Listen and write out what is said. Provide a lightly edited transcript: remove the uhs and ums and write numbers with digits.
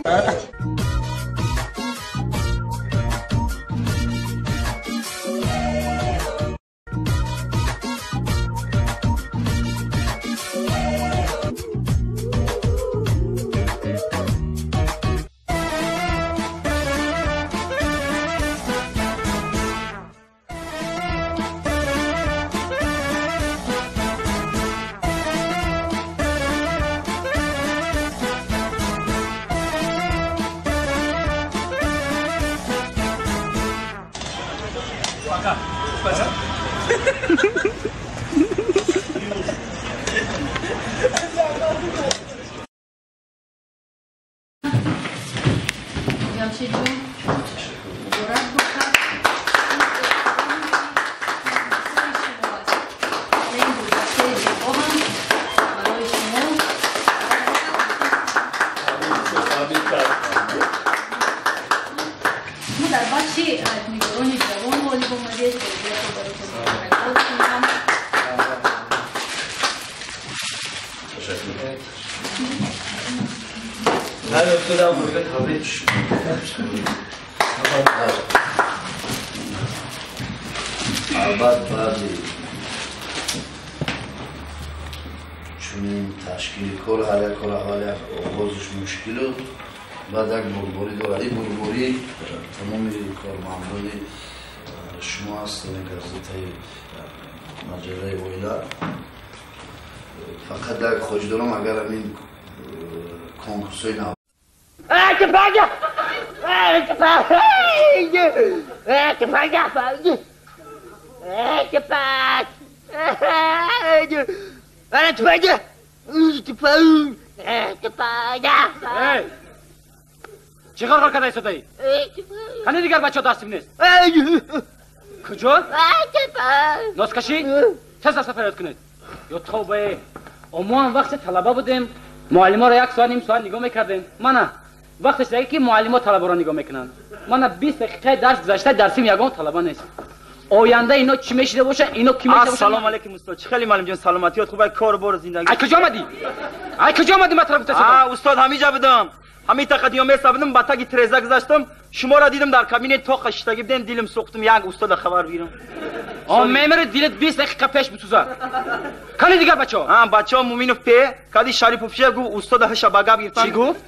البته بعضی چون تشکیل کل حالا آغازش مشکل بود بعد یک بربری دارد بربری تمام کارمندان شما هستن گازده مجله ویلا فقط یک خواهش دارم اگر همین کنکورسای نو چه کار کرده ایستادی؟ خانه دیگر بچه ها دستیم نیست. کجا؟ ناسکشی؟ تز دست فریاد کنید. یا توبه ما هم وقت طلبه بودیم معلم ها را یک ساعت نیم ساعت نگاه میکردیم. من وقتش دیگه که معلم ها طلبه را نگاه میکنن. من 20 دقیقه درس گذشته درسیم یگان طلبه نیست. آینده اینا چی میشیده باشه اینا کی میشیده باشه. سلام علیکم استاد. چه خیلی معلم جان سلامتیات خوبه کار بار زندگی. ای کجا آمدی؟ ای کجا آمدی مطلب گفتم؟ استاد همینجا بودم. همین تقدیم میسابدم با تاگی ترزا گذاشتم شما را دیدم در کابینه تو خشتگی بدن دیلم سوختم یک استاد خبر بیرم. میمره دیلت 20 دقیقه پیش بسوزا. کلی دیگر بچه‌ها؟ بچه‌ها مومینوف پی کادی شریفوف گفت استاد هش باگا گرفتن. چی گفت؟